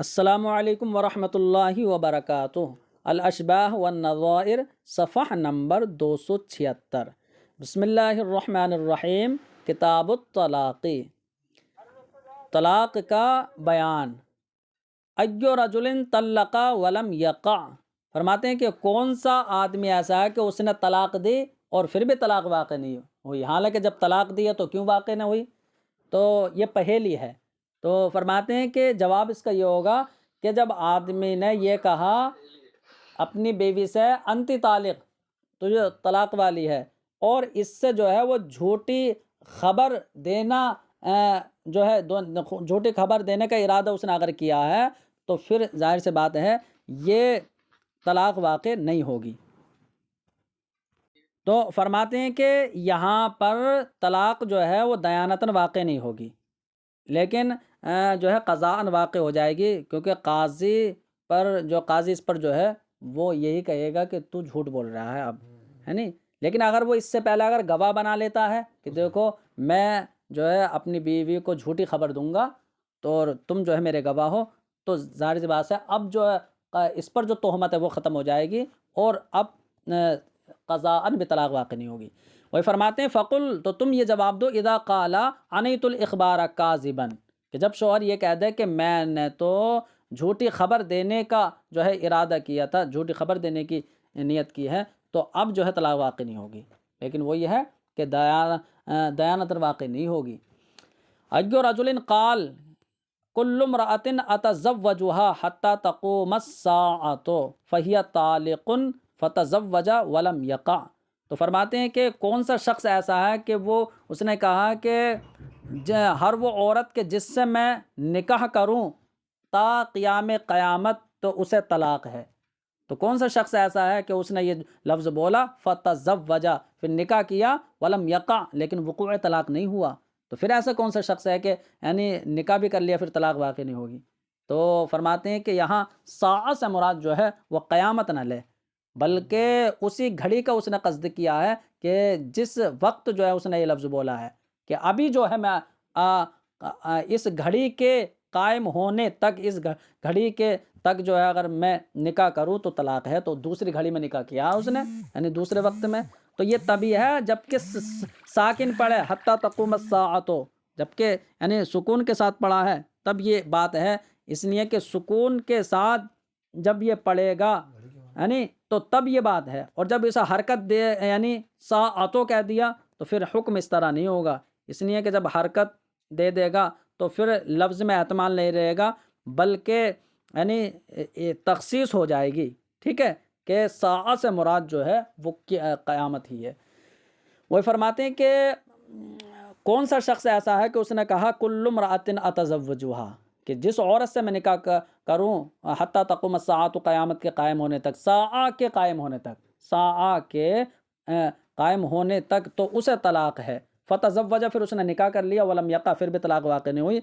السلام علیکم ورحمۃ اللہ وبرکاتہ۔ الاشباہ والنظائر صفحہ نمبر 276۔ بسم اللہ الرحمن الرحیم۔ کتاب الطلاق، طلاق کا بیان۔ ایو رجل طلق ولم یقع، فرماتے ہیں کہ کون سا آدمی ایسا ہے کہ اس نے طلاق دی اور پھر بھی طلاق واقع نہیں ہوئی، حالانکہ جب طلاق دی ہے تو کیوں واقع نہ ہوئی؟ تو یہ پہیلی ہے۔ تو فرماتے ہیں کہ جواب اس کا یہ ہوگا کہ جب آدمی نے یہ کہا اپنی بیوی سے انتی طالق، تو جو طلاق والی ہے، اور اس سے جو ہے وہ جھوٹی خبر دینا جو ہے جھوٹی خبر دینے کا ارادہ اس نے اگر کیا ہے تو پھر ظاہر سے بات ہے یہ طلاق واقع نہیں ہوگی۔ تو فرماتے ہیں کہ یہاں پر طلاق جو ہے وہ دیانتاً واقع نہیں ہوگی، لیکن جو ہے قضاءً واقع ہو جائے گی، کیونکہ قاضی اس پر جو ہے وہ یہی کہے گا کہ تو جھوٹ بول رہا ہے اب، ہے نہیں۔ لیکن اگر وہ اس سے پہلے اگر گواہ بنا لیتا ہے کہ دیکھو میں جو ہے اپنی بیوی کو جھوٹی خبر دوں گا تو تم جو ہے میرے گواہ ہو، تو ظاہر سی بات ہے اب جو ہے اس پر جو تہمت ہے وہ ختم ہو جائے گی اور اب قضاءً بھی طلاق واقع نہیں ہوگی۔ وہی فرماتے ہیں فقل، تو تم یہ جواب دو، اذا قال عنیت الاخبار کاذبا، کہ جب شوہر یہ کہہ دے کہ میں نے تو جھوٹی خبر دینے کا جو ہے ارادہ کیا تھا، جھوٹی خبر دینے کی نیت کی ہے، تو اب جو ہے طلاق واقع نہیں ہوگی، لیکن وہ یہ ہے کہ دیانتاً واقع نہیں ہوگی۔ ایو رجل قال کل امرأۃ اتزوجها حتی تقوم الساعۃ فہی طالق فتزوج ولم یقع، تو فرماتے ہیں کہ کون سا شخص ایسا ہے کہ وہ اس نے کہا کہ ہر وہ عورت کے جس سے میں نکاح کروں تا قیام قیامت تو اسے طلاق ہے۔ تو کون سا شخص ایسا ہے کہ اس نے یہ لفظ بولا فتزوج، پھر نکاح کیا، ولم یقع، لیکن وقوع طلاق نہیں ہوا، تو پھر ایسا کون سا شخص ہے کہ یعنی نکاح بھی کر لیا پھر طلاق واقع نہیں ہوگی؟ تو فرماتے ہیں کہ یہاں ساعہ سے مراد جو ہے وہ قیامت نہ لے، بلکہ اسی گھڑی کا اس نے قصد کیا ہے کہ جس وقت جو ہے اس نے یہ لفظ بولا ہے کہ ابھی جو ہے میں اس گھڑی کے قائم ہونے تک، اس گھڑی کے تک جو ہے اگر میں نکاح کروں تو طلاق ہے، تو دوسری گھڑی میں نکاح کیا اس نے، یعنی دوسرے وقت میں، تو یہ تبھی ہے جبکہ ساکن پڑھے حتی تقوم الساعۃ، جبکہ یعنی سکون کے ساتھ پڑھا ہے تب یہ بات ہے، اس لیے کہ سکون کے ساتھ جب یہ پڑھے گا یعنی تو تب یہ بات ہے، اور جب اسے حرکت دے یعنی ساعتوں کہہ دیا تو پھر حکم اس طرح نہیں ہوگا، اس لیے کہ جب حرکت دے دے گا تو پھر لفظ میں احتمال نہیں رہے گا، بلکہ یعنی تخصیص ہو جائے گی، ٹھیک ہے، کہ ساعہ سے مراد جو ہے وہ قیامت ہی ہے۔ وہ فرماتے ہیں کہ کون سا شخص ایسا ہے کہ اس نے کہا کل امرأۃ اتزوجها، کہ جس عورت سے میں نکاح کروں حتی تقوم الساعۃ، قیامت کے قائم ہونے تک، ساعہ کے قائم ہونے تک، ساعہ کے قائم ہونے تک، تو اسے طلاق ہے۔ فتزوج، پھر اس نے نکاح کر لیا، ولم یقع، پھر بھی طلاق واقع نہیں ہوئی۔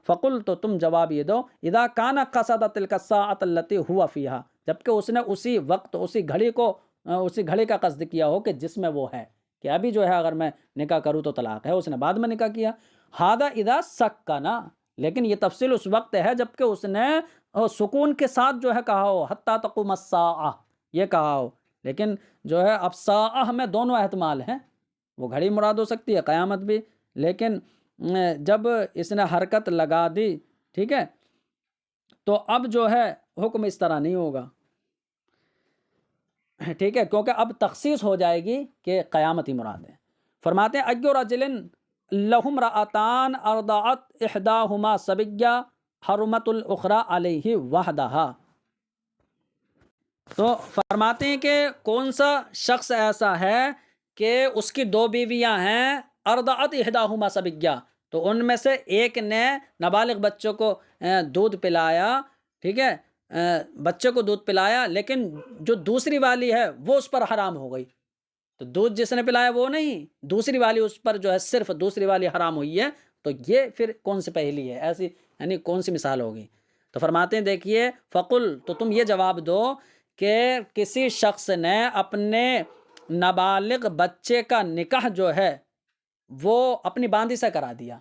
فقل، تو تم جواب یہ دو، اذا کان قصد تلک الساعۃ التي هو فیہا، جبکہ اس نے اسی وقت اسی گھڑی کا قصد کیا ہو کہ جس میں وہ ہے، کہ ابھی جو ہے اگر میں نکاح کروں تو طلاق ہے، اس نے بعد میں نکاح کیا۔ ھذا اذا سکن، لیکن یہ تفصیل اس وقت ہے جبکہ اس نے سکون کے ساتھ جو ہے کہا ہو حتی تقوم الساعہ، یہ کہا ہو، لیکن جو ہے اب ساعہ میں دونوں احتمال ہیں، وہ گھڑی مراد ہو سکتی ہے، قیامت بھی، لیکن جب اس نے حرکت لگا دی، ٹھیک ہے، تو اب جو ہے حکم اس طرح نہیں ہوگا، ٹھیک ہے، کیونکہ اب تخصیص ہو جائے گی کہ قیامت ہی مراد ہے۔ فرماتے ہیں ایو رجل لہ امرأتان ارضعت احداہما صبیہ حرمت الاخری علیہ وحدہا، تو فرماتے ہیں کہ کون سا شخص ایسا ہے کہ اس کی دو بیویاں ہیں، ارضعت احداہما صبیہ، تو ان میں سے ایک نے نابالغ بچوں کو دودھ پلایا، ٹھیک ہے، بچے کو دودھ پلایا، لیکن جو دوسری والی ہے وہ اس پر حرام ہو گئی، تو دودھ جس نے پلایا وہ نہیں، دوسری والی اس پر جو ہے صرف دوسری والی حرام ہوئی ہے، تو یہ پھر کون سی پہلی ہے، ایسی یعنی کون سی مثال ہوگی؟ تو فرماتے ہیں دیکھیے فقل، تو تم یہ جواب دو کہ کسی شخص نے اپنے نابالغ بچے کا نکاح جو ہے وہ اپنی باندی سے کرا دیا،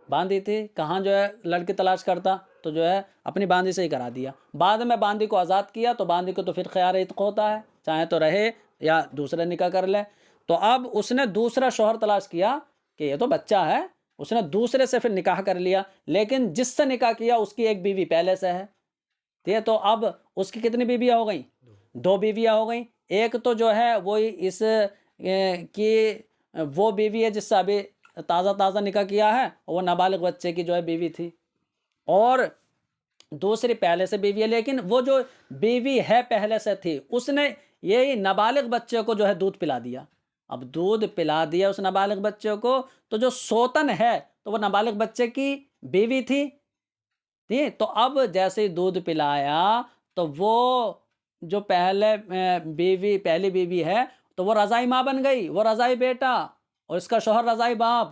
باندی تھی، کہاں جو ہے لڑکی تلاش کرتا، تو جو ہے اپنی باندی سے ہی کرا دیا۔ بعد میں باندی کو آزاد کیا تو باندی کو تو پھر خیار عتق ہوتا ہے، چاہے تو رہے یا دوسرے نکاح کر لے۔ تو اب اس نے دوسرا شوہر تلاش کیا کہ یہ تو بچہ ہے، اس نے دوسرے سے پھر نکاح کر لیا، لیکن جس سے نکاح کیا اس کی ایک بیوی پہلے سے ہے، ٹھیک ہے؟ تو اب اس کی کتنی بیویاں ہو گئیں؟ 2 بیویاں ہو گئیں۔ ایک تو جو ہے وہی اس کی وہ بیوی ہے جس سے ابھی تازہ نکاح کیا ہے، وہ نابالغ بچے کی جو ہے بیوی تھی، اور دوسری پہلے سے بیوی ہے، لیکن وہ جو بیوی ہے پہلے سے تھی اس نے یہی نابالغ بچے کو جو ہے دودھ پلا دیا۔ اب دودھ پلا دیا اس نابالغ بچے کو، تو جو سوتن ہے تو وہ نابالغ بچے کی بیوی تھی، ٹھیک؟ تو اب جیسے ہی دودھ پلایا تو وہ جو پہلی بیوی ہے تو وہ رضائی ماں بن گئی، وہ رضائی بیٹا، اور اس کا شوہر رضائی باپ۔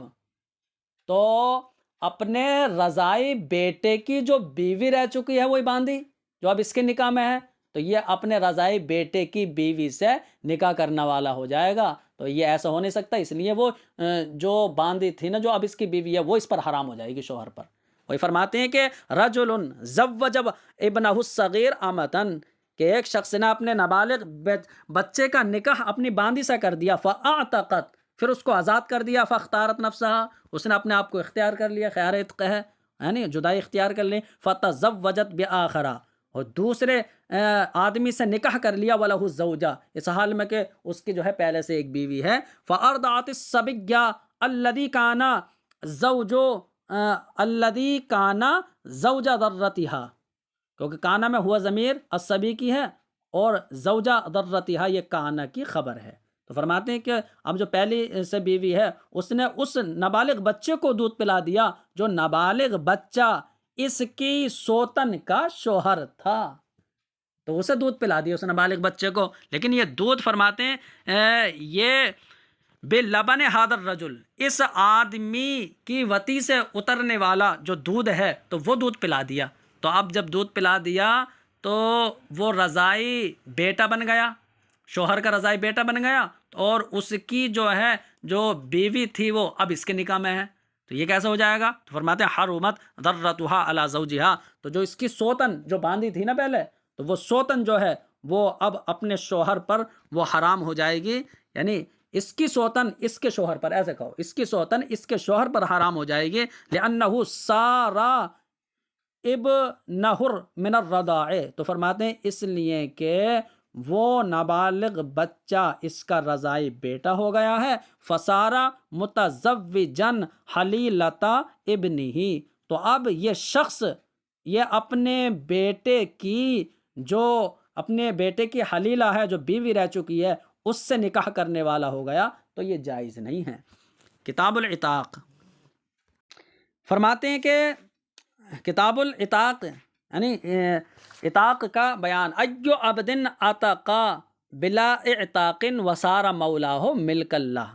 تو اپنے رضائی بیٹے کی جو بیوی رہ چکی ہے وہی باندھی جو اب اس کے نکاح میں ہے، تو یہ اپنے رضائی بیٹے کی بیوی سے نکاح کرنے والا ہو جائے گا۔ تو یہ ایسا ہو نہیں سکتا، اس لیے وہ جو باندھی تھی نا جو اب اس کی بیوی ہے وہ اس پر حرام ہو جائے گی، شوہر پر۔ وہی فرماتے ہیں کہ رجل زوج ابنہ الصغیر امتن، کہ ایک شخص نے اپنے نابالغ بچے کا نکاح اپنی باندھی سے کر دیا، فاعتقت، پھر اس کو آزاد کر دیا، فاختارت نفسہا، اس نے اپنے آپ کو اختیار کر لیا، خیار عتق ہے، یعنی جدائی اختیار کر لی، فتزوجت بآخرہ، اور دوسرے آدمی سے نکاح کر لیا، وَلَهُ الزَّوْجَةُ، اس حال میں کہ اس کی جو ہے پہلے سے ایک بیوی ہے، فَأَرْضَعَتِ الصَّبِيَّ الَّذِي كَانَ زَوْجَ ذَرَّتِهَا، کیونکہ کانا میں ہوا ضمیر الصبی کی ہے اور زوجہ ذرتہا یہ کانا کی خبر ہے۔ تو فرماتے ہیں کہ اب جو پہلی سے بیوی ہے اس نے اس نابالغ بچے کو دودھ پلا دیا جو نابالغ بچہ اس کی سوتن کا شوہر تھا، تو اسے دودھ پلا دیا اس نابالغ بچے کو، لیکن یہ دودھ فرماتے ہیں یہ بے لبن حاضر رجل، اس آدمی کی وتی سے اترنے والا جو دودھ ہے تو وہ دودھ پلا دیا۔ تو اب جب دودھ پلا دیا تو وہ رضائی بیٹا بن گیا، شوہر کا رضائی بیٹا بن گیا، اور اس کی جو ہے جو بیوی تھی وہ اب اس کے نکاح میں ہے، تو یہ کیسے ہو جائے گا؟ تو فرماتے ہیں حرمت ضرتھا علی زوجہا، تو جو اس کی سوتن جو باندھی تھی نا پہلے، تو وہ سوتن جو ہے وہ اب اپنے شوہر پر وہ حرام ہو جائے گی، یعنی اس کی سوتن اس کے شوہر پر، ایسے کہو اس کی سوتن اس کے شوہر پر حرام ہو جائے گی، لأنہ سارا ابنہ من الرضاع، تو فرماتے ہیں اس لیے کہ وہ نابالغ بچہ اس کا رضائی بیٹا ہو گیا ہے، فسارا متزوجن حلیلۃ ابنہ، تو اب یہ شخص یہ اپنے بیٹے کی حلیلہ ہے جو بیوی رہ چکی ہے اس سے نکاح کرنے والا ہو گیا، تو یہ جائز نہیں ہے۔ کتاب العتاق فرماتے ہیں کہ کتاب العتاق یعنی عتاق کا بیان، ایو عبدن عتقا بلا اعتاق وصار مولاہ ملک اللہ،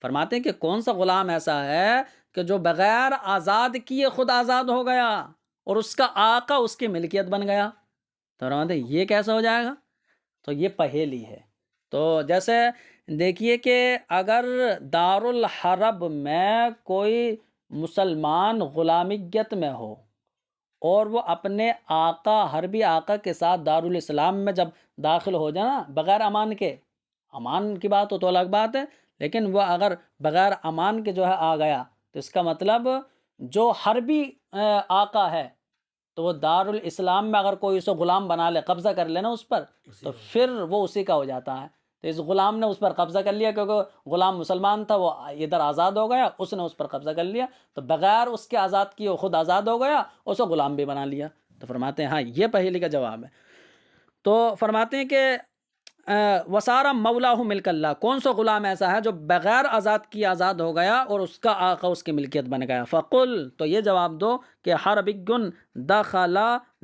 فرماتے ہیں کہ کون سا غلام ایسا ہے کہ جو بغیر آزاد کیے خود آزاد ہو گیا اور اس کا آقا اس کی ملکیت بن گیا، تو فرماتے ہیں یہ کیسا ہو جائے گا؟ تو یہ پہیلی ہے۔ تو جیسے دیکھیے کہ اگر دارالحرب میں کوئی مسلمان غلامیت میں ہو اور وہ اپنے آقا حربی آقا کے ساتھ دارالاسلام میں جب داخل ہو جائے نا بغیر امان کے، امان کی بات ہو تو الگ بات ہے، لیکن وہ اگر بغیر امان کے جو ہے آ گیا تو اس کا مطلب جو حربی آقا ہے تو وہ دارالاسلام میں اگر کوئی اسے غلام بنا لے، قبضہ کر لے نا اس پر، تو پھر وہ اسی کا ہو جاتا ہے۔ تو اس غلام نے اس پر قبضہ کر لیا کیونکہ غلام مسلمان تھا، وہ ادھر آزاد ہو گیا، اس نے اس پر قبضہ کر لیا، تو بغیر اس کے آزاد کیے وہ خود آزاد ہو گیا، اسے غلام بھی بنا لیا۔ تو فرماتے ہیں ہاں یہ پہیلی کا جواب ہے۔ تو فرماتے ہیں کہ وسارہ مولاہ ملک اللہ، کون سا غلام ایسا ہے جو بغیر آزاد کیے آزاد ہو گیا اور اس کا آقا اس کی ملکیت بن گیا؟ فقل، تو یہ جواب دو کہ حربی دخل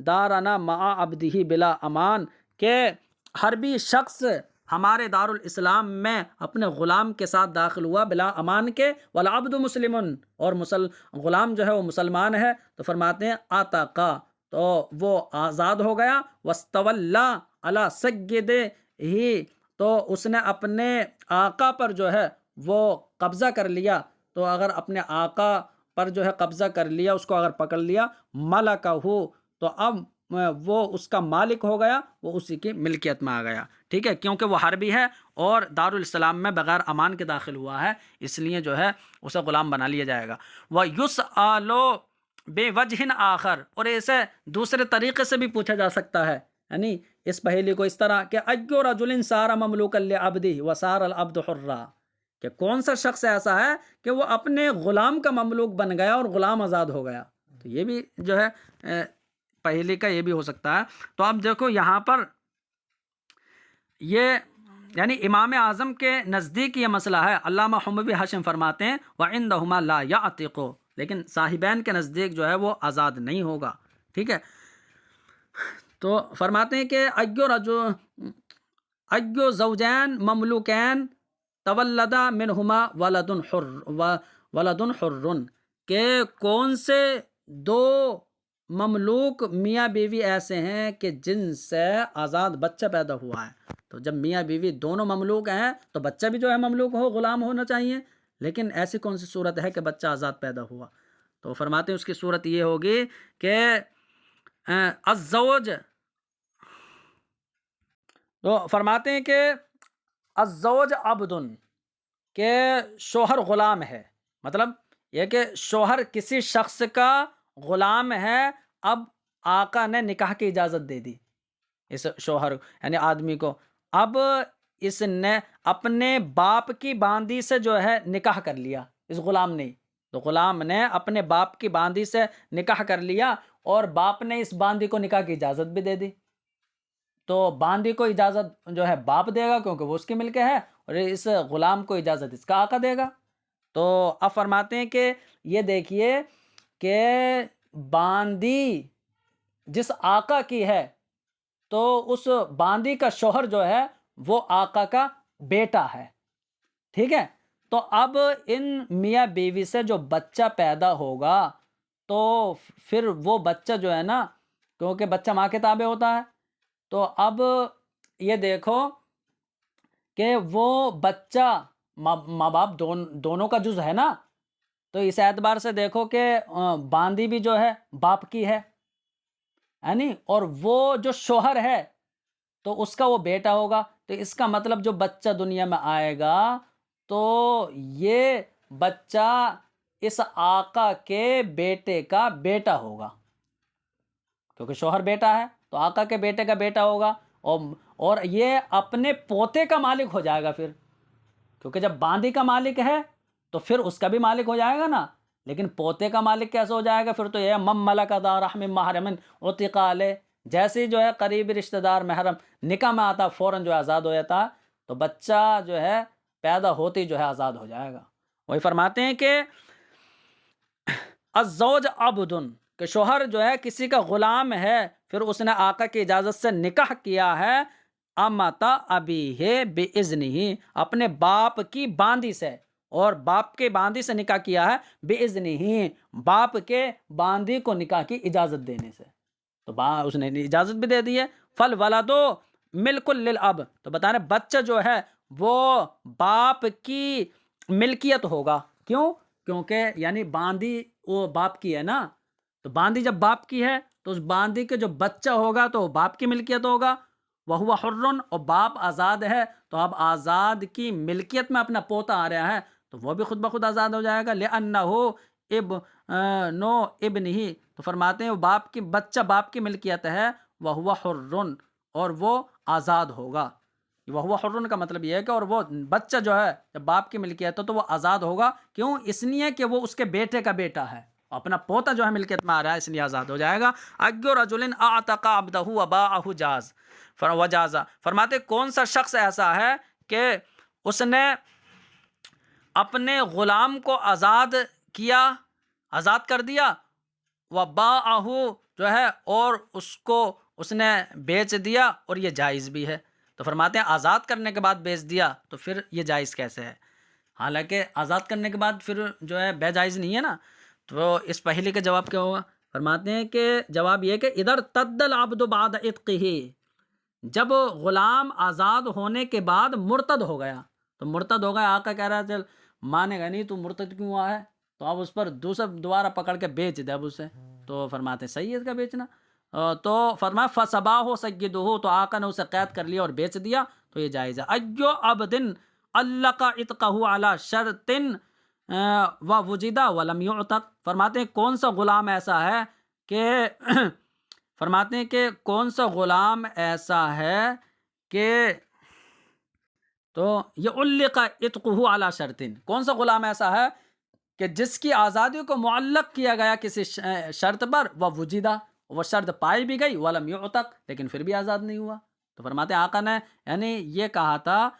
دارنا مع عبدہ بلا امان، کہ حربی شخص ہمارے دارالاسلام میں اپنے غلام کے ساتھ داخل ہوا بلا امان کے، والعبد مسلم، اور غلام جو ہے وہ مسلمان ہے، تو فرماتے ہیں آتاقا، تو وہ آزاد ہو گیا، واستولا علی سیدہ ہی، تو اس نے اپنے آقا پر جو ہے وہ قبضہ کر لیا۔ تو اگر اپنے آقا پر جو ہے قبضہ کر لیا، اس کو اگر پکڑ لیا، ملکہ ہو، تو اب وہ اس کا مالک ہو گیا، وہ اسی کی ملکیت میں آ گیا، ٹھیک ہے، کیونکہ وہ حربی ہے اور دارالاسلام میں بغیر امان کے داخل ہوا ہے، اس لیے جو ہے اسے غلام بنا لیا جائے گا۔ وَيُسْأَلُ بِوَجْهٍ آخر، اور اسے دوسرے طریقے سے بھی پوچھا جا سکتا ہے، یعنی اس پہیلی کو اس طرح کہ اَيُّ رَجُلٍ صَارَ مَمْلُوكًا لِعَبْدِهِ وَصَارَ الْعَبْدُ حُرًّا، کہ کون سا شخص ایسا ہے کہ وہ اپنے غلام کا مملوک بن گیا اور غلام آزاد ہو گیا، تو یہ بھی جو ہے پہیلی کا یہ بھی ہو سکتا ہے۔ تو اب دیکھو یہاں پر یہ یعنی امام اعظم کے نزدیک یہ مسئلہ ہے، علامہ حموی ہاشم فرماتے ہیں وَعِنْدَهُمَا لَا يَعْتِقُ، لیکن صاحبین کے نزدیک جو ہے وہ آزاد نہیں ہوگا، ٹھیک ہے۔ تو فرماتے ہیں کہ ایو زوجین مملوکین تولدا منہما ولد حر، کہ کون سے دو مملوک میاں بیوی ایسے ہیں کہ جن سے آزاد بچہ پیدا ہوا ہے، تو جب میاں بیوی دونوں مملوک ہیں تو بچہ بھی جو ہے مملوک ہو، غلام ہونا چاہیے، لیکن ایسی کون سی صورت ہے کہ بچہ آزاد پیدا ہوا؟ تو فرماتے ہیں اس کی صورت یہ ہوگی کہ الزوج، تو فرماتے ہیں کہ الزوج عبدن، کہ شوہر غلام ہے، مطلب یہ کہ شوہر کسی شخص کا غلام ہے، اب آقا نے نکاح کی اجازت دے دی اس شوہر یعنی آدمی کو، اب اس نے اپنے باپ کی باندی سے جو ہے نکاح کر لیا، اس غلام نے، تو غلام نے اپنے باپ کی باندی سے نکاح کر لیا اور باپ نے اس باندی کو نکاح کی اجازت بھی دے دی، تو باندی کو اجازت جو ہے باپ دے گا کیونکہ وہ اس کی ملک ہے، اور اس غلام کو اجازت اس کا آقا دے گا۔ تو اب فرماتے ہیں کہ یہ دیکھیے کہ باندی جس آقا کی ہے تو اس باندی کا شوہر جو ہے وہ آقا کا بیٹا ہے، ٹھیک ہے۔ تو اب ان میاں بیوی سے جو بچہ پیدا ہوگا تو پھر وہ بچہ جو ہے نا، کیونکہ بچہ ماں کے تابع ہوتا ہے، تو اب یہ دیکھو کہ وہ بچہ ماں باپ دونوں کا جز ہے نا، تو اس اعتبار سے دیکھو کہ باندی بھی جو ہے باپ کی ہے، یعنی اور وہ جو شوہر ہے تو اس کا وہ بیٹا ہوگا، تو اس کا مطلب جو بچہ دنیا میں آئے گا تو یہ بچہ اس آقا کے بیٹے کا بیٹا ہوگا، کیونکہ شوہر بیٹا ہے تو آقا کے بیٹے کا بیٹا ہوگا، اور یہ اپنے پوتے کا مالک ہو جائے گا پھر، کیونکہ جب باندی کا مالک ہے تو پھر اس کا بھی مالک ہو جائے گا نا، لیکن پوتے کا مالک کیسے ہو جائے گا؟ پھر تو یہ مم ملک ذا رحم محرم عتق علیہ، جیسے جو ہے قریبی رشتہ دار محرم نکاح میں آتا فوراً جو ہے آزاد ہو جاتا، تو بچہ جو ہے پیدا ہوتے ہی جو ہے آزاد ہو جائے گا۔ وہی فرماتے ہیں کہ الزوج عبدن، کہ شوہر جو ہے کسی کا غلام ہے، پھر اس نے آقا کی اجازت سے نکاح کیا ہے، امتا ابیہ باذنہ، اپنے باپ کی باندی سے، اور باپ کے باندی سے نکاح کیا ہے باذنہ، باپ کے باندی کو نکاح کی اجازت دینے سے، تو اس نے اجازت بھی دے دی ہے، فالولد ملک للاب، تو بتا رہے بچہ جو ہے وہ باپ کی ملکیت ہوگا، کیوں؟ کیونکہ یعنی باندی وہ باپ کی ہے نا، تو باندی جب باپ کی ہے تو اس باندی کے جو بچہ ہوگا تو وہ باپ کی ملکیت ہوگا، وہو حر، اور باپ آزاد ہے، تو اب آزاد کی ملکیت میں اپنا پوتا آ رہا ہے تو وہ بھی خود بخود آزاد ہو جائے گا، لأنہ ابن ابنہ، تو فرماتے ہیں وہ باپ کی بچہ باپ کی ملکیت ہے، وہو حر، اور وہ آزاد ہوگا، وہو حر کا مطلب یہ ہے کہ اور وہ بچہ جو ہے جب باپ کی ملکیت ہے تو وہ آزاد ہوگا، کیوں؟ اس لیے کہ وہ اس کے بیٹے کا بیٹا ہے، اپنا پوتا جو ہے ملکیت میں آ رہا ہے، اس لیے آزاد ہو جائے گا۔ اَيُّ رَجُلٍ أَعْتَقَ عَبْدَهُ وَبَاعَهُ جاز، وجازا، فرماتے کون سا شخص ایسا ہے کہ اس نے اپنے غلام کو آزاد کیا، آزاد کر دیا، وَبَاعَهُ جو ہے اور اس کو اس نے بیچ دیا، اور یہ جائز بھی ہے، تو فرماتے ہیں آزاد کرنے کے بعد بیچ دیا تو پھر یہ جائز کیسے ہے؟ حالانکہ آزاد کرنے کے بعد پھر جو ہے بے جائز نہیں ہے نا، تو اس پہلی کا جواب کیا ہوگا؟ فرماتے ہیں کہ جواب یہ کہ ادھر تد العبد بعد عتقہ، جب غلام آزاد ہونے کے بعد مرتد ہو گیا، تو مرتد ہو گیا، آقا کہہ رہا ہے چل مانے گا نہیں، تو مرتد کیوں ہوا ہے؟ تو اب اس پر دوبارہ پکڑ کے بیچ دے اب اسے، تو فرماتے ہیں صحیح ہے اس کا بیچنا۔ تو فرمایا فصباہ سیدہ، تو آقا نے اسے قید کر لیا اور بیچ دیا، تو یہ جائز ہے۔ ایو عبدن علق اتقہ علی شرط و وجدہ ولم یعتق، فرماتے ہیں کون سا غلام ایسا ہے کہ فرماتے ہیں کہ کون سا غلام ایسا ہے کہ تو یہ علق اتقہ علی شرط، کون سا غلام ایسا ہے کہ جس کی آزادی کو معلق کیا گیا کسی شرط پر، وہ وجدہ، وہ شرط پائی بھی گئی، ولم یعتق، لیکن پھر بھی آزاد نہیں ہوا۔ تو فرماتے ہیں آقا نے یعنی یہ کہا تھا،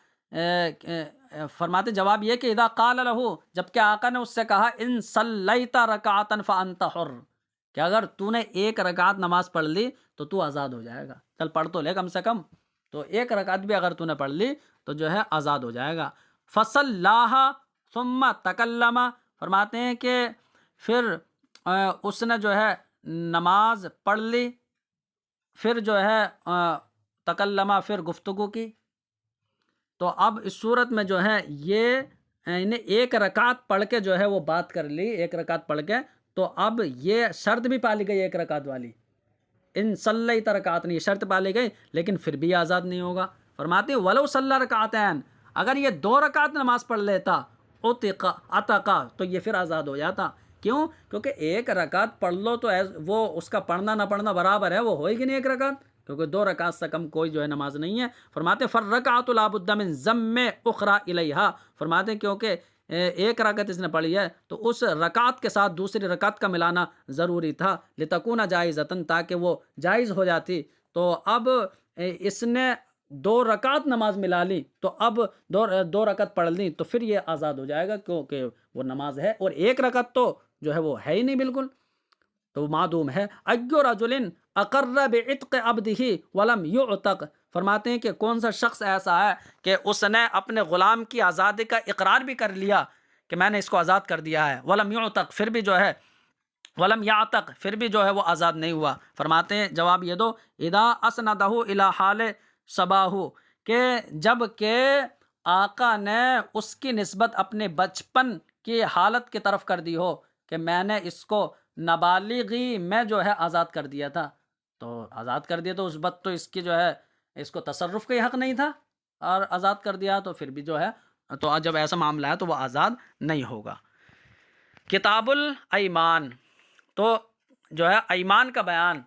فرماتے جواب یہ کہ اذا قال له، جبکہ آقا نے اس سے کہا ان صلیت رکعتا فانت حر، کہ اگر تو نے ایک رکعت نماز پڑھ لی تو تو آزاد ہو جائے گا، چل پڑھ تو لے کم سے کم، تو ایک رکعت بھی اگر تو نے پڑھ لی تو جو ہے آزاد ہو جائے گا۔ فصلاها ثم تکلم، فرماتے ہیں کہ پھر اس نے جو ہے نماز پڑھ لی، پھر جو ہے تکلمہ، پھر گفتگو کی۔ تو اب اس صورت میں جو ہے یہ ایک رکعت پڑھ کے جو ہے وہ بات کر لی، ایک رکعت پڑھ کے، تو اب یہ شرط بھی پالی گئی ایک رکعت والی، ان صلیت رکعت نہیں، شرط پالی گئی لیکن پھر بھی آزاد نہیں ہوگا۔ فرماتے ہیں ولو صلی رکعتین، اگر یہ 2 رکعت نماز پڑھ لیتا عتقا، تو یہ پھر آزاد ہو جاتا۔ کیوں؟ کیونکہ ایک رکعت پڑھ لو تو وہ اس کا پڑھنا نہ پڑھنا برابر ہے، وہ ہوئے گی نہیں ایک رکعت، کیونکہ 2 رکعت سے کم کوئی جو ہے نماز نہیں ہے۔ فرماتے فررکعۃ لا بد من ضم اخری الیہا، فرماتے کیونکہ ایک رکعت اس نے پڑھی ہے تو اس رکعت کے ساتھ دوسری رکعت کا ملانا ضروری تھا، لتکون جائزۃ، تاکہ وہ جائز ہو جاتی۔ تو اب اس نے 2 رکعت نماز ملا لی، تو اب 2 رکعت پڑھ لی تو پھر یہ آزاد ہو جائے گا، کیونکہ وہ نماز ہے، اور ایک رکعت تو جو ہے وہ ہے ہی نہیں بالکل، تو معدوم ہے۔ ایو رجل اقر بعتق عبدہ ولم یعتق، فرماتے ہیں کہ کون سا شخص ایسا ہے کہ اس نے اپنے غلام کی آزادی کا اقرار بھی کر لیا کہ میں نے اس کو آزاد کر دیا ہے، ولم یعتق، پھر بھی جو ہے ولم یعتق، پھر بھی جو ہے وہ آزاد نہیں ہوا۔ فرماتے ہیں جواب یہ دو اذا اسندہ الی حال صباہ، کہ جب کہ آقا نے اس کی نسبت اپنے بچپن کی حالت کی طرف کر دی ہو، کہ میں نے اس کو نابالغی میں جو ہے آزاد کر دیا تھا، تو آزاد کر دیا تو اس وقت تو اس کی جو ہے اس کو تصرف کا حق نہیں تھا، اور آزاد کر دیا تو پھر بھی جو ہے تو جب ایسا معاملہ ہے تو وہ آزاد نہیں ہوگا۔ کتاب الایمان، تو جو ہے ایمان کا بیان،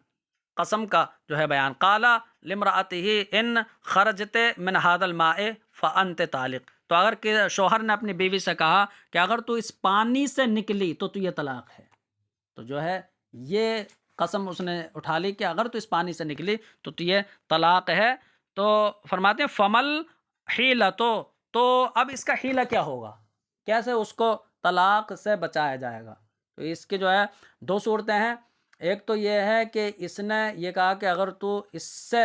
قسم کا جو ہے بیان۔ قالا لامرأتہ ان خرجت من ھذا الماء فانت طالق، تو اگر کہ شوہر نے اپنی بیوی سے کہا کہ اگر تو اس پانی سے نکلی تو یہ طلاق ہے، تو جو ہے یہ قسم اس نے اٹھا لی کہ اگر تو اس پانی سے نکلی تو یہ طلاق ہے۔ تو فرماتے ہیں فمل حیلتو، تو اب اس کا حیلہ کیا ہوگا، کیسے اس کو طلاق سے بچایا جائے گا؟ تو اس کی جو ہے 2 صورتیں ہیں۔ ایک تو یہ ہے کہ اس نے یہ کہا کہ اگر تو اس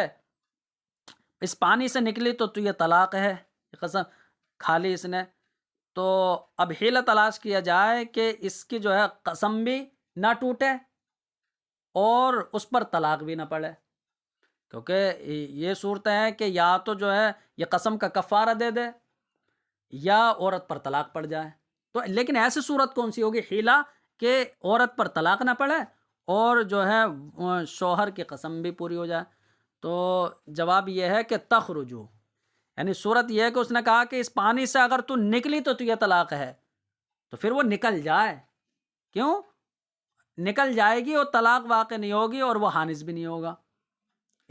پانی سے نکلی تو یہ طلاق ہے، قسم کھا لی اس نے، تو اب حیلہ تلاش کیا جائے کہ اس کی جو ہے قسم بھی نہ ٹوٹے اور اس پر طلاق بھی نہ پڑے، کیونکہ یہ صورت ہے کہ یا تو جو ہے یہ قسم کا کفارہ دے دے یا عورت پر طلاق پڑ جائے، تو لیکن ایسی صورت کون سی ہوگی حیلہ کہ عورت پر طلاق نہ پڑے اور جو ہے شوہر کی قسم بھی پوری ہو جائے؟ تو جواب یہ ہے کہ تخرجو، یعنی صورت یہ ہے کہ اس نے کہا کہ اس پانی سے اگر تو نکلی تو یہ طلاق ہے، تو پھر وہ نکل جائے، کیوں نکل جائے گی اور طلاق واقع نہیں ہوگی اور وہ حانث بھی نہیں ہوگا،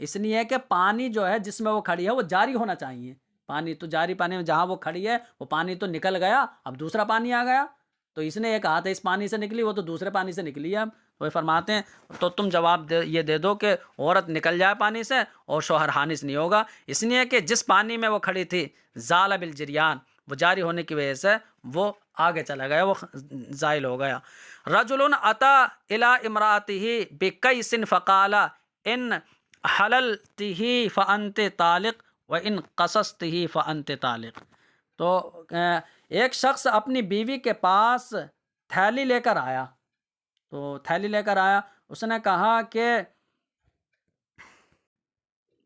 اس لیے کہ پانی جو ہے جس میں وہ کھڑی ہے وہ جاری ہونا چاہیے، پانی تو جاری پانی میں جہاں وہ کھڑی ہے وہ پانی تو نکل گیا، اب دوسرا پانی آ گیا، تو اس نے یہ کہا تھا اس پانی سے نکلی، وہ تو دوسرے پانی سے نکلی ہے، اب وہ فرماتے ہیں تو تم جواب یہ دے دو کہ عورت نکل جائے پانی سے اور شوہر حانث نہیں ہوگا، اس لیے کہ جس پانی میں وہ کھڑی تھی زال بالجریان، وہ جاری ہونے کی وجہ سے وہ آگے چلا گیا، وہ زائل ہو گیا۔ رجل اتی الی امرأتہ بکیس فقال ان حللتہ فانت طالق وان قصصتہ فانت طالق، تو ایک شخص اپنی بیوی کے پاس تھیلی لے کر آیا، تو تھیلی لے کر آیا، اس نے کہا کہ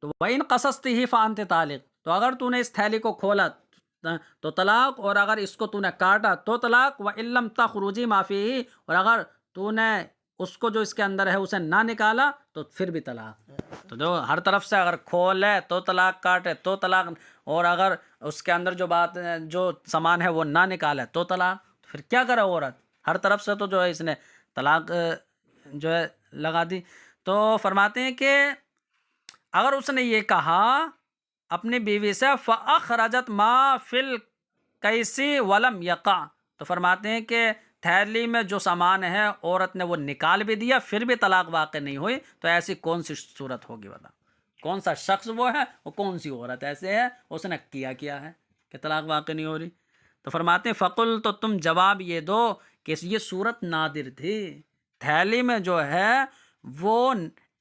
تو وَإِن قَصَصْتِهِ فَأَنْتِ طَالِقٌ، تو اگر تو نے اس تھیلی کو کھولا تو طلاق، اور اگر اس کو تو نے کاٹا تو طلاق، وَإِن لَّمْ تَخْرُجِي مَا فِيهِ، اور اگر تو نے اس کو جو اس کے اندر ہے اسے نہ نکالا تو پھر بھی طلاق۔ تو جو ہر طرف سے اگر کھولے تو طلاق، کاٹے تو طلاق، اور اگر اس کے اندر جو بات جو سامان ہے وہ نہ نکالے تو طلاق، پھر کیا کرے عورت؟ ہر طرف سے تو جو ہے اس نے طلاق جو ہے لگا دی۔ تو فرماتے ہیں کہ اگر اس نے یہ کہا اپنی بیوی سے فَأَخْرَجَتْ مَا فِي الْكَيْسِ وَلَمْ يَقَعْ، تو فرماتے ہیں کہ تھیلی میں جو سامان ہے عورت نے وہ نکال بھی دیا پھر بھی طلاق واقع نہیں ہوئی، تو ایسی کون سی صورت ہوگی؟ بتا کون سا شخص وہ ہے اور کون سی عورت ایسے ہے اس نے کیا ہے کہ طلاق واقع نہیں ہو رہی؟ تو فرماتے ہیں فقل، تو تم جواب یہ دو کہ یہ صورت نادر تھی، تھیلی میں جو ہے وہ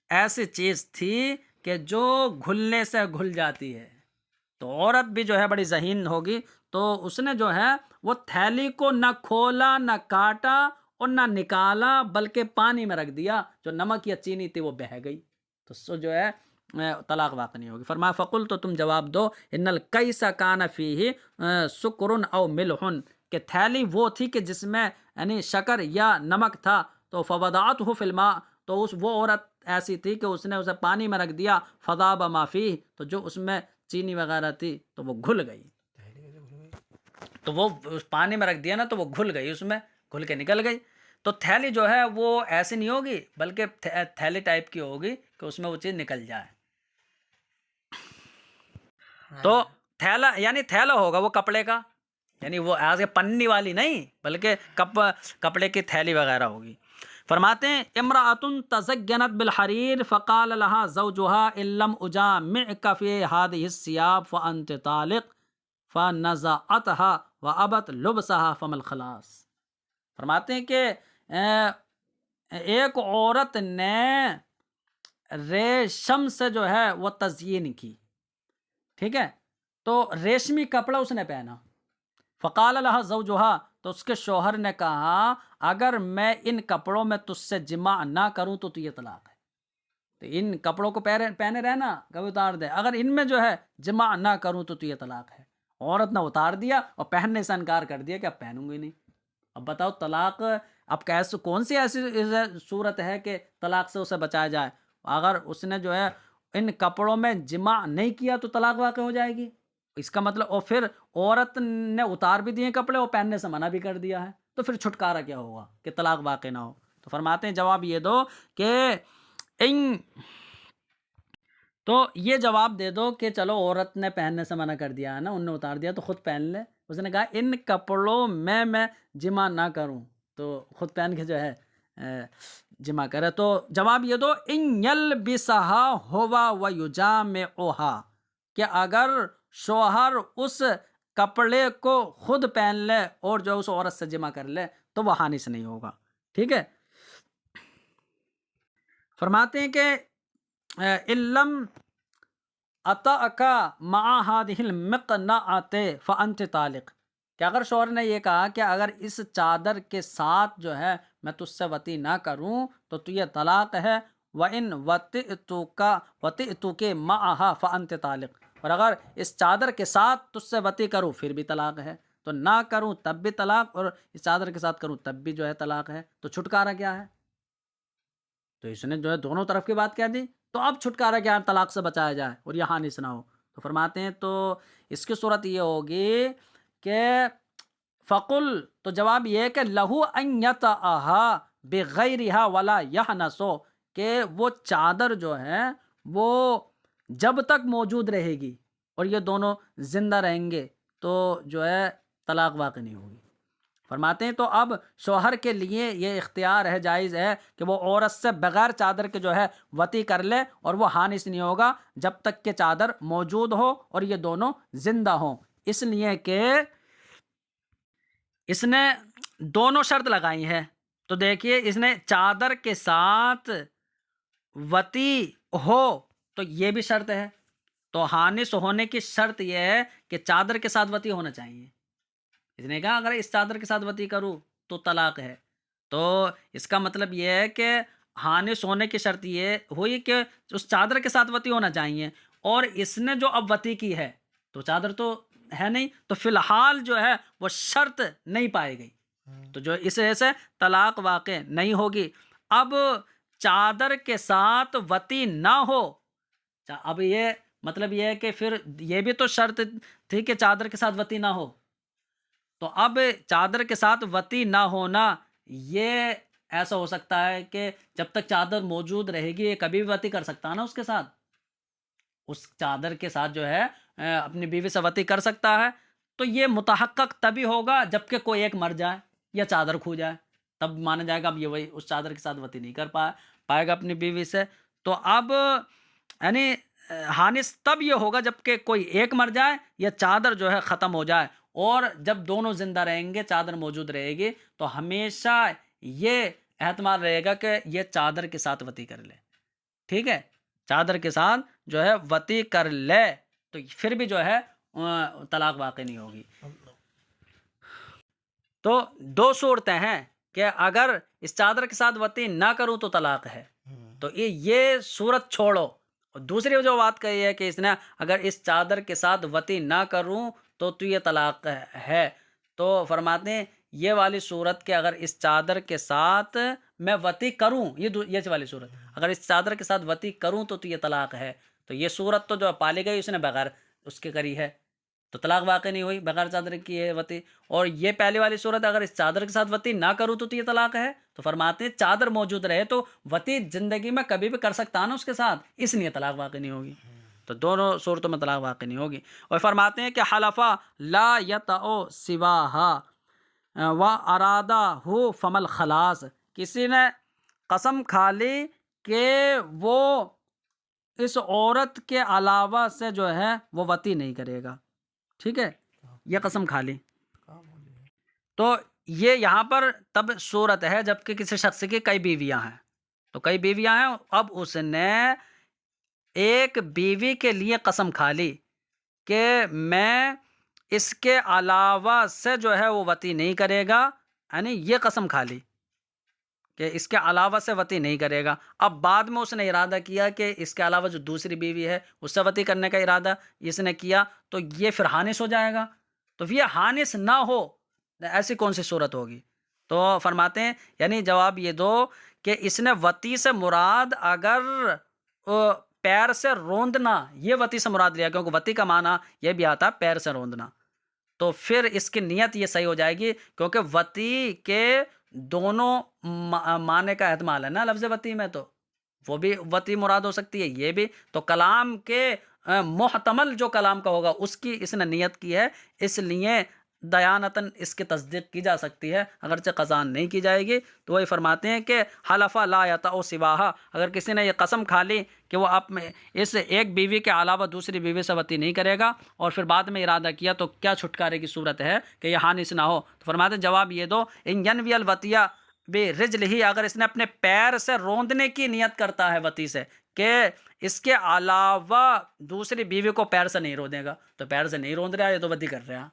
ایسی چیز تھی کہ جو گھلنے سے گھل جاتی ہے، تو عورت بھی جو ہے بڑی ذہین ہوگی، تو اس نے جو ہے وہ تھیلی کو نہ کھولا نہ کاٹا اور نہ نکالا بلکہ پانی میں رکھ دیا، جو نمک یا چینی تھی وہ بہہ گئی، تو سو جو ہے طلاق واقع نہیں ہوگی۔ فرمایا فقل، تو تم جواب دو ان الکیس کان فیہ سکر او ملح، کہ تھیلی وہ تھی کہ جس میں یعنی شکر یا نمک تھا، تو فوضعتہ فی الماء، تو وہ عورت ایسی تھی کہ اس نے اسے پانی میں رکھ دیا، فذاب ما فیہ، تو جو اس میں چینی وغیرہ تھی تو وہ گھل گئی، تو وہ پانی میں رکھ دیا نا تو وہ گھل گئی، اس میں گھل کے نکل گئی۔ تو تھیلی جو ہے وہ ایسی نہیں ہوگی بلکہ تھیلی ٹائپ کی ہوگی کہ اس میں وہ چیز نکل جائے۔ تو تھیلا یعنی تھیلا ہوگا وہ کپڑے کا، یعنی وہ ایسے پنی والی نہیں بلکہ کپڑے کی تھیلی وغیرہ ہوگی۔ فرماتے ہیں امرأۃ تزینت بالحریر فقال لها زوجها ان لم اجامعك في هذه الثياب فانت طالق فنزعتها وابت لبسها فما الخلاص۔ فرماتے ہیں کہ ایک عورت نے ریشم سے جو ہے وہ تزئین کی، ٹھیک ہے، تو ریشمی کپڑا اس نے پہنا، فقال لها زوجها، تو اس کے شوہر نے کہا اگر میں ان کپڑوں میں تجھ سے جماع نہ کروں تو یہ طلاق ہے، تو ان کپڑوں کو پہنے رہنا کبھی اتار دے، اگر ان میں جو ہے جماع نہ کروں تو یہ طلاق ہے۔ عورت نے اتار دیا اور پہننے سے انکار کر دیا کہ اب پہنوں گی نہیں۔ اب بتاؤ طلاق اب کیسے کون سی ایسی صورت ہے کہ طلاق سے اسے بچایا جائے؟ اگر اس نے جو ہے ان کپڑوں میں جماع نہیں کیا تو طلاق واقع ہو جائے گی، اس کا مطلب، اور پھر عورت نے اتار بھی دیے کپڑے اور پہننے سے منع بھی کر دیا ہے، تو پھر چھٹکارا کیا ہوگا کہ طلاق واقع نہ ہو؟ تو فرماتے ہیں جواب یہ دو کہ تو یہ جواب دے دو کہ چلو عورت نے پہننے سے منع کر دیا ہے نا، انہوں نے اتار دیا تو خود پہن لے۔ اس نے کہا ان کپڑوں میں جمع نہ کروں تو خود پہن کے جو ہے جمع کرے۔ تو جواب یہ دو ان یلبسھا ہوا ویجامعھا، کہ اگر شوہر اس کپڑے کو خود پہن لے اور جو اس عورت سے جمع کر لے تو وہ حانث نہیں ہوگا، ٹھیک ہے۔ فرماتے ہیں کہ علم اتاکا مع هذه المقنعۃ فانت طالق، کہ اگر شوہر نے یہ کہا کہ اگر اس چادر کے ساتھ جو ہے میں تجھ سے وطی نہ کروں تو یہ طلاق ہے، وَإِن وَطِئْتُكَ مَعَهَا فَأَنْتَ طالق، اور اگر اس چادر کے ساتھ تجھ سے وطی کروں پھر بھی طلاق ہے، تو نہ کروں تب بھی طلاق اور اس چادر کے ساتھ کروں تب بھی جو ہے طلاق ہے، تو چھٹکارا کیا ہے؟ تو اس نے جو ہے دونوں طرف کی بات کہہ دی، تو اب چھٹکارا کیا ہے؟ طلاق سے بچایا جائے اور یہ حانث نہ ہو۔ تو فرماتے ہیں تو اس کی صورت یہ ہوگی کہ فقل، تو جواب یہ ہے کہ لہو ان یطأھا بغیرھا ولا یحنث، کہ وہ چادر جو ہے وہ جب تک موجود رہے گی اور یہ دونوں زندہ رہیں گے تو جو ہے طلاق واقع نہیں ہوگی۔ فرماتے ہیں تو اب شوہر کے لیے یہ اختیار ہے، جائز ہے کہ وہ عورت سے بغیر چادر کے جو ہے وطی کر لے اور وہ حانث نہیں ہوگا جب تک کہ چادر موجود ہو اور یہ دونوں زندہ ہوں، اس لیے کہ اس نے دونوں شرط لگائی ہے۔ تو دیکھیے اس نے چادر کے ساتھ وطی ہو تو یہ بھی شرط ہے، تو حانث ہونے کی شرط یہ ہے کہ چادر کے ساتھ وطی ہونا چاہیے۔ اس نے کہا اگر اس چادر کے ساتھ وطی کروں تو طلاق ہے، تو اس کا مطلب یہ ہے کہ حانث ہونے کی شرط یہ ہوئی کہ اس چادر کے ساتھ وطی ہونا چاہیے، اور اس نے جو اب وطی کی ہے تو چادر تو ہے نہیں تو فی الحال جو ہے وہ شرط نہیں پائی گئی، تو جو اس وجہ سے طلاق واقع نہیں ہوگی۔ اب چادر کے ساتھ وطی نہ ہو، اب یہ مطلب یہ ہے کہ پھر یہ بھی تو شرط تھی کہ چادر کے ساتھ وطی نہ ہو، تو اب چادر کے ساتھ وطی نہ ہونا یہ ایسا ہو سکتا ہے کہ جب تک چادر موجود رہے گی یہ کبھی بھی وطی کر سکتا ہے نا اس کے ساتھ، اس چادر کے ساتھ جو ہے اپنی بیوی سے وطی کر سکتا ہے، تو یہ متحقق تبھی ہوگا جب کہ کوئی ایک مر جائے یا چادر کھو جائے، تب مانا جائے گا اب یہ وہی اس چادر کے ساتھ وطی نہیں کر پائے گا اپنی بیوی سے۔ تو اب یعنی حانث تب یہ ہوگا جب کہ کوئی ایک مر جائے یا چادر جو ہے ختم ہو جائے، اور جب دونوں زندہ رہیں گے چادر موجود رہے گی تو ہمیشہ یہ احتمال رہے گا کہ یہ چادر کے ساتھ وطی کر لے، ٹھیک ہے، چادر کے ساتھ جو ہے وطی کر لے، تو پھر بھی جو ہے طلاق واقع نہیں ہوگی۔ تو دو صورتیں ہیں کہ اگر اس چادر کے ساتھ وطی نہ کروں تو طلاق ہے، تو یہ صورت چھوڑو، اور دوسری جو بات کہی ہے کہ اس نے اگر اس چادر کے ساتھ وطی نہ کروں تو یہ طلاق ہے، تو فرماتے ہیں یہ والی صورت کہ اگر اس چادر کے ساتھ میں وطی کروں، یہ والی صورت اگر اس چادر کے ساتھ وطی کروں تو یہ طلاق ہے، تو یہ صورت تو جو پالی گئی اس نے بغیر اس کے کری ہے، تو طلاق واقع نہیں ہوئی بغیر چادر کی ہے وطی۔ اور یہ پہلی والی صورت اگر اس چادر کے ساتھ وطی نہ کروں تو یہ طلاق ہے، تو فرماتے ہیں چادر موجود رہے تو وطی زندگی میں کبھی بھی کر سکتا نا اس کے ساتھ، اس لیے طلاق واقع نہیں ہوگی، تو دونوں صورتوں میں طلاق واقع نہیں ہوگی۔ اور فرماتے ہیں کہ حلفا لا یطأ سواہا و ارادہ ہو فمل خلاص، کسی نے قسم کھا لی کہ وہ اس عورت کے علاوہ سے جو ہے وہ وطی نہیں کرے گا، ٹھیک ہے، یہ قسم کھا لی، تو یہ یہاں پر تب صورت ہے جب کہ کسی شخص کی کئی بیویاں ہیں، تو کئی بیویاں ہیں، اب اس نے ایک بیوی کے لیے قسم کھا لی کہ میں اس کے علاوہ سے جو ہے وہ وطی نہیں کرے گا، یعنی یہ قسم کھا لی کہ اس کے علاوہ سے وطی نہیں کرے گا، اب بعد میں اس نے ارادہ کیا کہ اس کے علاوہ جو دوسری بیوی ہے اس سے وطی کرنے کا ارادہ اس نے کیا، تو یہ پھر حانث ہو جائے گا، تو یہ حانث نہ ہو ایسی کون سی صورت ہوگی؟ تو فرماتے ہیں یعنی جواب یہ دو کہ اس نے وطی سے مراد اگر پیر سے روندنا، یہ وطی سے مراد لیا، کیونکہ وطی کا معنی یہ بھی آتا ہے پیر سے روندنا، تو پھر اس کی نیت یہ صحیح ہو جائے گی، کیونکہ وطی کے دونوں معنی کا احتمال ہے نا لفظ وطی میں، تو وہ بھی وطی مراد ہو سکتی ہے، یہ بھی، تو کلام کے محتمل جو کلام کا ہوگا اس کی اس نے نیت کی ہے، اس لیے دیانتاً اس کی تصدیق کی جا سکتی ہے، اگرچہ قضاً نہیں کی جائے گی۔ تو وہی فرماتے ہیں کہ حلفا لا یطأ سواہا، اگر کسی نے یہ قسم کھا لی کہ وہ اس ایک بیوی کے علاوہ دوسری بیوی سے وطی نہیں کرے گا، اور پھر بعد میں ارادہ کیا، تو کیا چھٹکارے کی صورت ہے کہ یہ حانث نہ ہو؟ تو فرماتے ہیں جواب یہ دو، ان ینوی الوطیہ برجلہ، اگر اس نے اپنے پیر سے روندنے کی نیت کرتا ہے وطی سے کہ اس کے علاوہ دوسری بیوی کو پیر سے نہیں رودے گا، تو پیر سے نہیں روند رہا، یہ تو وطی کر رہا،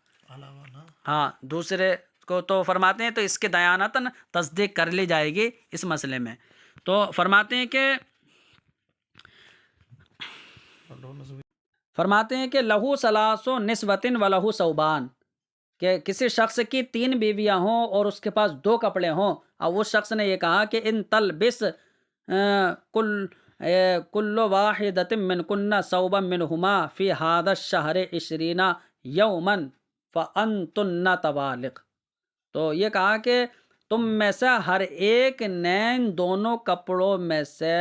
ہاں دوسرے کو، تو فرماتے ہیں تو اس کے دیانتاً تصدیق کر لی جائے گی اس مسئلے میں۔ تو فرماتے ہیں کہ لہو ثلاث نسوۃ و لہو ثوبان، کہ کسی شخص کی 3 بیویاں ہوں اور اس کے پاس 2 کپڑے ہوں، اور اس شخص نے یہ کہا کہ ان تلبس کل واحدۃ منکن ثوبا منہما فی ھذا الشہر 20 یوما فانتن طوالق، تو یہ کہا کہ تم میں سے ہر ایک نے ان دونوں کپڑوں میں سے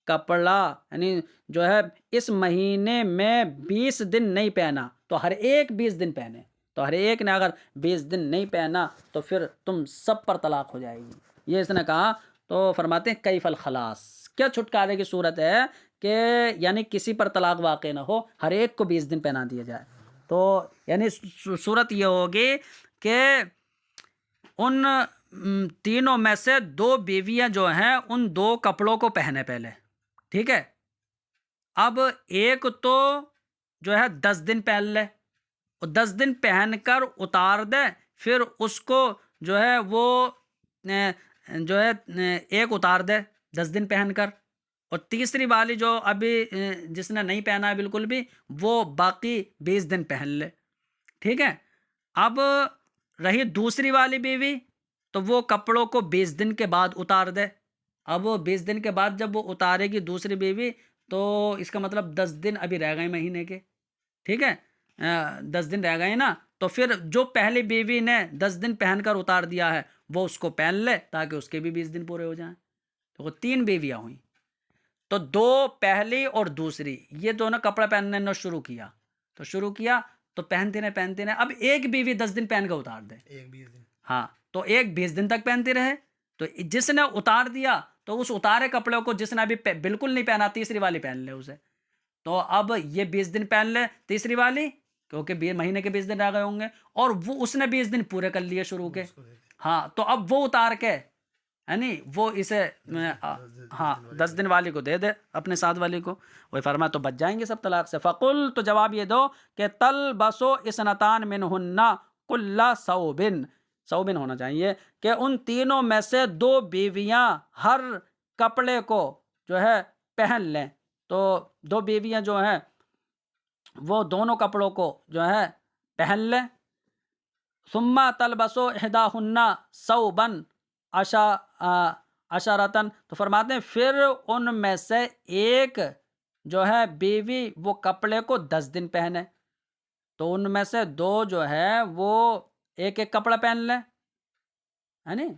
کپڑا یعنی جو ہے اس مہینے میں 20 دن نہیں پہنا، تو ہر ایک 20 دن پہنے، تو ہر ایک نے اگر 20 دن نہیں پہنا تو پھر تم سب پر طلاق ہو جائے گی، یہ اس نے کہا۔ تو فرماتے ہیں کیف الخلاص، کیا چھٹکارے کی صورت ہے کہ یعنی کسی پر طلاق واقع نہ ہو، ہر ایک کو 20 دن پہنا دیا جائے، تو یعنی صورت یہ ہوگی کہ ان تینوں میں سے 2 بیویاں جو ہیں ان 2 کپڑوں کو پہنے پہلے، ٹھیک ہے، اب ایک تو جو ہے 10 دن پہن لے، اور 10 دن پہن کر اتار دے، پھر اس کو جو ہے وہ جو ہے ایک اتار دے 10 دن پہن کر، اور تیسری والی جو ابھی جس نے نہیں پہنا ہے بالکل بھی، وہ باقی 20 دن پہن لے، ٹھیک ہے. اب رہی دوسری والی بیوی تو وہ کپڑوں کو 20 دن کے بعد اتار دے. اب وہ 20 دن کے بعد جب وہ اتارے گی دوسری بیوی تو اس کا مطلب 10 دن ابھی رہ گئے مہینے کے. ٹھیک ہے, 10 دن رہ گئے نا, تو پھر جو پہلی بیوی نے 10 دن پہن کر اتار دیا ہے وہ اس کو پہن لے تاکہ اس کے بھی 20 دن پورے ہو جائیں. تو وہ 3 بیویاں ہوئیں. تو 2 پہلی اور دوسری یہ دونوں کپڑا پہننے نے شروع کیا تو پہنتے رہے. اب ایک بیوی 10 دن پہن کے اتار دے, ہاں, تو ایک 20 دن تک پہنتی رہے. تو جس نے اتار دیا تو اس اتارے کپڑے کو جس نے ابھی بالکل نہیں پہنا تیسری والی پہن لے اسے. تو اب یہ 20 دن پہن لے تیسری والی کیونکہ مہینے کے 20 دن رہ گئے ہوں گے, اور وہ اس نے 20 دن پورے کر لیے شروع کے. ہاں, تو اب وہ اتار کے یعنی وہ اسے 10 دن والی کو دے دے اپنے ساتھ والی کو. وہی فرمایا تو بچ جائیں گے سب طلاق سے. فقل, تو جواب یہ دو کہ تلبسو اثنتان منہن کل ثوب ہونا چاہیے کہ ان تینوں میں سے 2 بیویاں ہر کپڑے کو جو ہے پہن لیں. تو 2 بیویاں جو ہیں وہ دونوں کپڑوں کو جو ہے پہن لیں. ثم تلبسو احداہن ثوبا عشرتن, تو فرماتے ہیں پھر ان میں سے ایک جو ہے بیوی وہ کپڑے کو 10 دن پہنے. تو ان میں سے 2 جو ہے وہ ایک کپڑا پہن لیں, ہے نہیں,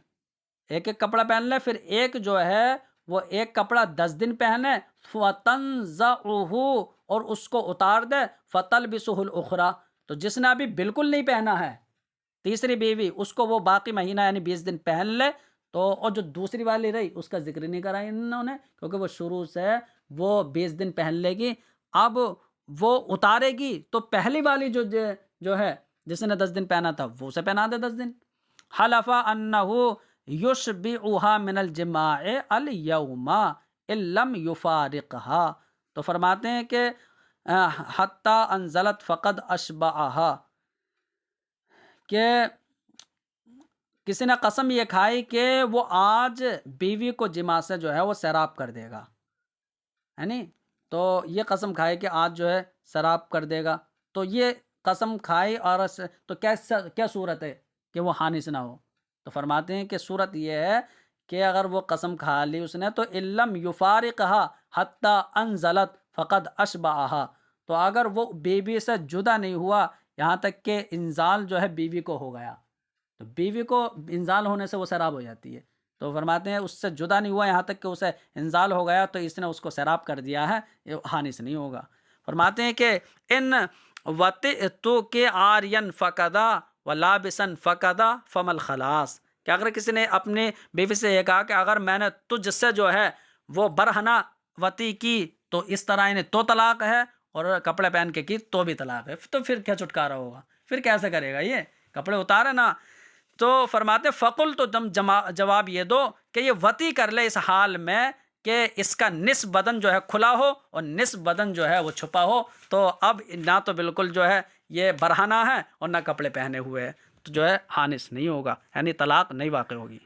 ایک کپڑا پہن لے. پھر ایک جو ہے وہ ایک کپڑا 10 دن پہنے. فَتَنْزَعُهُ, اور اس کو اتار دے. فَتَلْبِسُهُ الْأُخْرَى, تو جس نے ابھی بالکل نہیں پہنا ہے تیسری بیوی اس کو وہ باقی مہینہ یعنی 20 دن پہن لے. تو اور جو دوسری والی رہی اس کا ذکر نہیں کرا انہوں نے کیونکہ وہ شروع سے وہ 20 دن پہن لے گی. اب وہ اتارے گی تو پہلی والی جو ہے جس نے 10 دن پہنا تھا وہ اسے پہنا دے 10 دن. حلف انہ یشبعها من الجماع اليوم ان لم یفارقها, تو فرماتے ہیں کہ حتی انزلت فقد اشبعها, کہ کسی نے قسم یہ کھائی کہ وہ آج بیوی کو جماع سے جو ہے وہ سیراب کر دے گا, ہے نہیں. تو یہ قسم کھائی کہ آج جو ہے سیراب کر دے گا. تو یہ قسم کھائی اور تو کیا صورت ہے کہ وہ حانث نہ ہو. تو فرماتے ہیں کہ صورت یہ ہے کہ اگر وہ قسم کھا لی اس نے تو علم یفارقها حتی انزلت فقد اشبعها, تو اگر وہ بیوی سے جدا نہیں ہوا یہاں تک کہ انزال جو ہے بیوی کو ہو گیا, تو بیوی کو انزال ہونے سے وہ سیراب ہو جاتی ہے. تو فرماتے ہیں اس سے جدا نہیں ہوا یہاں تک کہ اسے انزال ہو گیا تو اس نے اس کو سیراب کر دیا ہے, یہ حانث نہیں ہوگا. فرماتے ہیں کہ ان وطئتو کہ آرین فقدا ولابسن فقدا فمل خلاص, کہ اگر کسی نے اپنی بیوی سے یہ کہا کہ اگر میں نے تجھ سے جو ہے وہ برہنہ وطی کی تو اس طرح انہیں تو طلاق ہے, اور کپڑے پہن کے کی تو بھی طلاق ہے, تو پھر کیا چھٹکارا ہوگا, پھر کیسے کرے گا, یہ کپڑے اتارے نا. تو فرماتے فقل, تو تم جواب یہ دو کہ یہ وطی کر لے اس حال میں کہ اس کا نصف بدن جو ہے کھلا ہو اور نصف بدن جو ہے وہ چھپا ہو. تو اب نہ تو بالکل جو ہے یہ برہنہ ہے اور نہ کپڑے پہنے ہوئے ہے, تو جو ہے حانث نہیں ہوگا, یعنی طلاق نہیں واقع ہوگی.